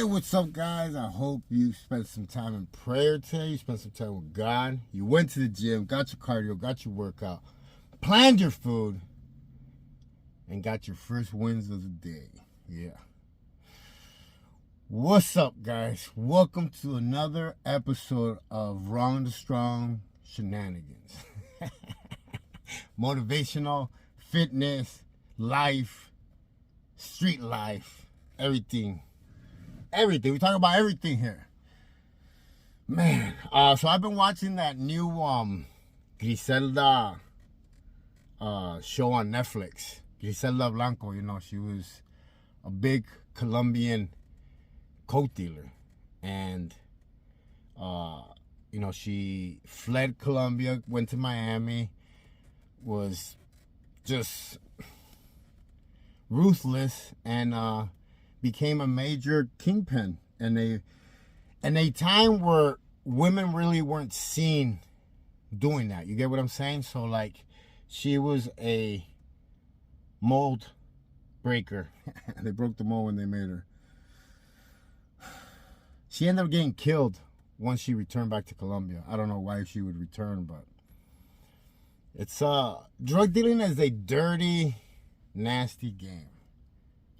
what's up, guys? I hope you spent some time in prayer today. You spent some time with God. You went to the gym, got your cardio, got your workout, planned your food, and got your first wins of the day. Yeah. What's up, guys? Welcome to another episode of Wrong to Strong Shenanigans. Motivational, fitness, life, street life, everything. Everything. We talk about everything here. Man, so I've been watching that new Griselda show on Netflix. Griselda Blanco, you know, she was a big Colombian coke dealer. And, you know, she fled Colombia, went to Miami, was just ruthless, and became a major kingpin in a time where women really weren't seen doing that. You get what I'm saying? So, like, she was a mold breaker. They broke the mold when they made her. She ended up getting killed once she returned back to Colombia. I don't know why she would return, but it's drug dealing is a dirty, nasty game.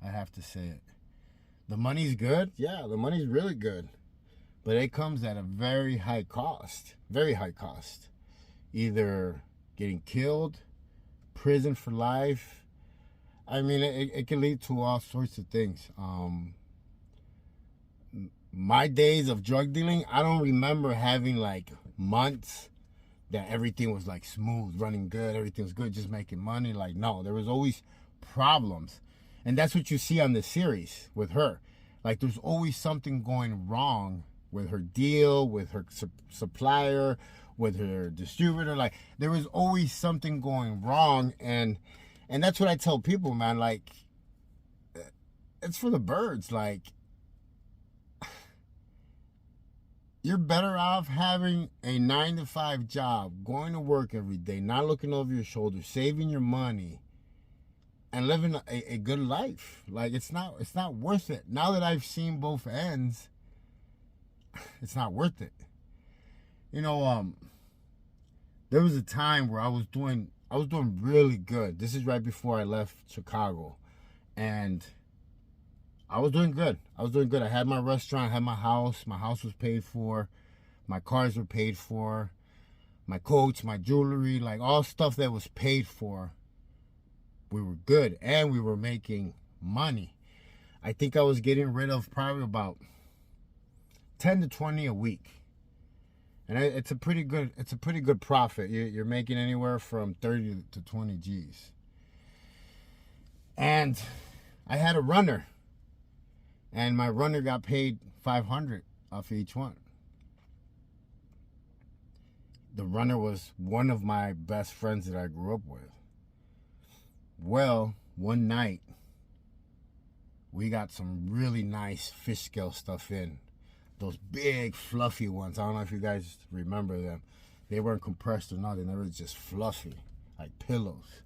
I have to say it. The money's good. Yeah, the money's really good. But it comes at a very high cost. Very high cost. Either getting killed, prison for life. I mean, it can lead to all sorts of things. My days of drug dealing, I don't remember having like months that everything was like smooth, running good, everything was good, just making money. Like, no, there was always problems. And that's what you see on the series with her. Like, there's always something going wrong with her deal, with her supplier, with her distributor. Like, there was always something going wrong. And that's what I tell people, man. Like, it's for the birds. Like, you're better off having a 9-to-5 job, going to work every day, not looking over your shoulder, saving your money, and living a good life. Like, it's not worth it. Now that I've seen both ends, it's not worth it. You know, there was a time where I was doing really good. This is right before I left Chicago, and I was doing good. I had my restaurant, I had my house. My house was paid for. My cars were paid for. My coats, my jewelry, like all stuff that was paid for. We were good, and we were making money. I think I was getting rid of probably about 10 to 20 a week. And it's a pretty good profit. You're making anywhere from 30 to 20 G's. And I had a runner. And my runner got paid $500 off each one. The runner was one of my best friends that I grew up with. Well, one night, we got some really nice fish scale stuff in. Those big, fluffy ones. I don't know if you guys remember them. They weren't compressed or nothing. They were just fluffy, like pillows.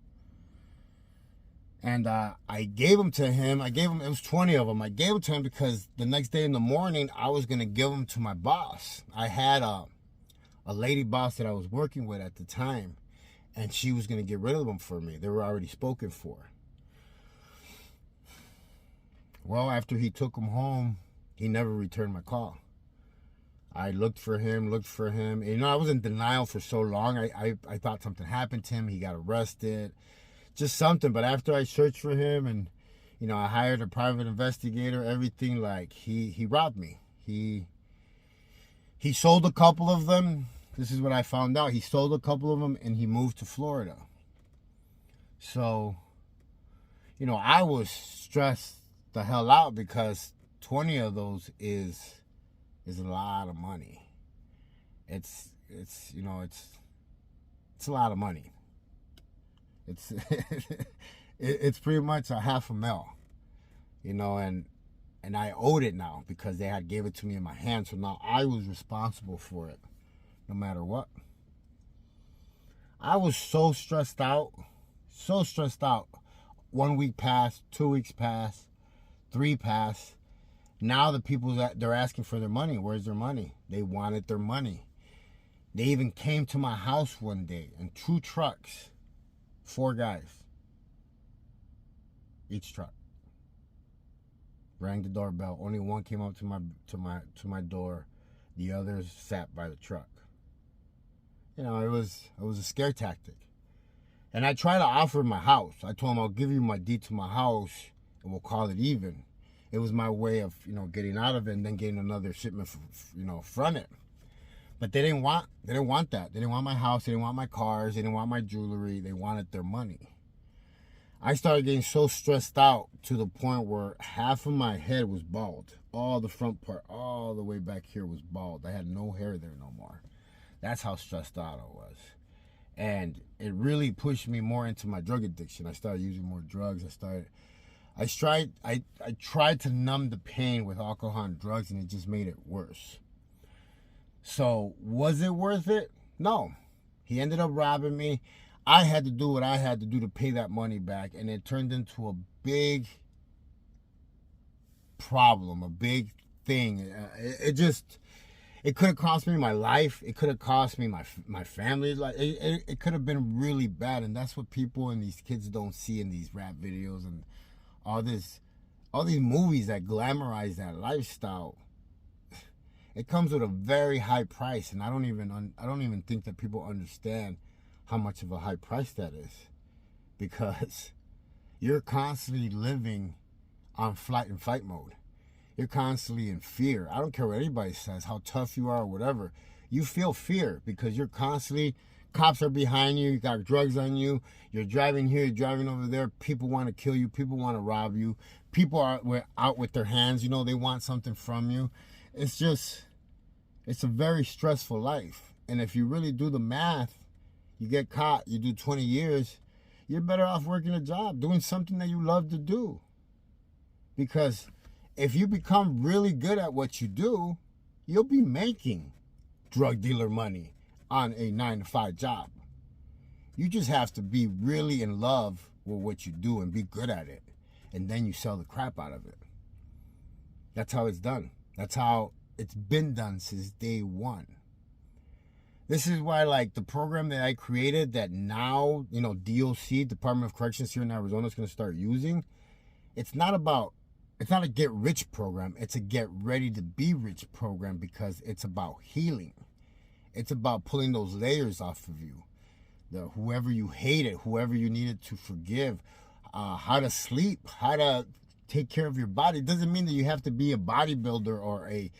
And I gave them to him. It was 20 of them. I gave them to him because the next day in the morning, I was going to give them to my boss. I had a lady boss that I was working with at the time, and she was going to get rid of them for me. They were already spoken for. Well, after he took them home, he never returned my call. I looked for him. And, you know, I was in denial for so long. I thought something happened to him. He got arrested. Just something. But after I searched for him and, you know, I hired a private investigator, everything, like, he robbed me. He sold a couple of them. This is what I found out. He sold a couple of them and he moved to Florida. So, you know, I was stressed the hell out because 20 of those is a lot of money. It's you know, it's a lot of money. It's pretty much $500,000, you know, and I owed it now because they had gave it to me in my hand. So now I was responsible for it, no matter what. I was so stressed out. 1 week passed, 2 weeks passed, 3 passed, Now the people that they're asking for their money, where's their money? They wanted their money. They even came to my house one day in 2 trucks, 4 guys, each truck. Rang the doorbell. Only one came up to my door. The others sat by the truck. You know, it was a scare tactic. And I tried to offer my house. I told them I'll give you my deed to my house and we'll call it even. It was my way of, you know, getting out of it and then getting another shipment, from it. But they didn't want that. They didn't want my house. They didn't want my cars. They didn't want my jewelry. They wanted their money. I started getting so stressed out to the point where half of my head was bald. All the front part, all the way back here was bald. I had no hair there no more. That's how stressed out I was. And it really pushed me more into my drug addiction. I started using more drugs. I tried to numb the pain with alcohol and drugs, and it just made it worse. So, was it worth it? No. He ended up robbing me. I had to do what I had to do to pay that money back, and it turned into a big problem, a big thing. It could have cost me my life. It could have cost me my family's life. It could have been really bad, and that's what people and these kids don't see in these rap videos and all these movies that glamorize that lifestyle. It comes with a very high price, and I don't even think that people understand how much of a high price that is, because you're constantly living on flight and fight mode. You're constantly in fear. I don't care what anybody says, how tough you are or whatever. You feel fear because you're constantly, cops are behind you, you got drugs on you, you're driving here, you're driving over there, people want to kill you, people want to rob you, people are out with their hands, you know, they want something from you. It's a very stressful life. And if you really do the math, you get caught, you do 20 years, you're better off working a job, doing something that you love to do. Because if you become really good at what you do, you'll be making drug dealer money on a 9-to-5 job. You just have to be really in love with what you do and be good at it. And then you sell the crap out of it. That's how it's done. That's how it's been done since day one. This is why, like, the program that I created that now, you know, DOC, Department of Corrections here in Arizona, is going to start using, it's not a get rich program. It's a get ready to be rich program, because it's about healing. It's about pulling those layers off of you. Whoever you hated, whoever you needed to forgive, how to sleep, how to take care of your body. It doesn't mean that you have to be a bodybuilder or a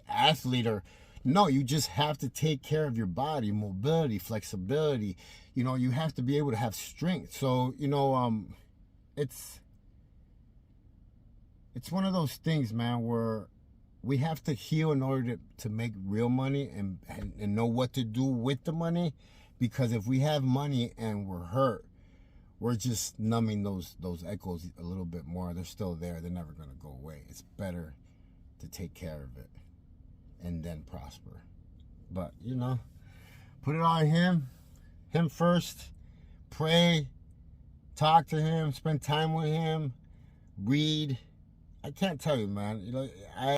athlete, or no, you just have to take care of your body, mobility, flexibility. You know, you have to be able to have strength. So, you know, it's one of those things, man, where we have to heal in order to make real money and know what to do with the money. Because if we have money and we're hurt, we're just numbing those echoes a little bit more. They're still there. They're never going to go away. It's better to take care of it and then prosper. But, you know, put it on him first. Pray, talk to him, spend time with him, read. I can't tell you, man. You know,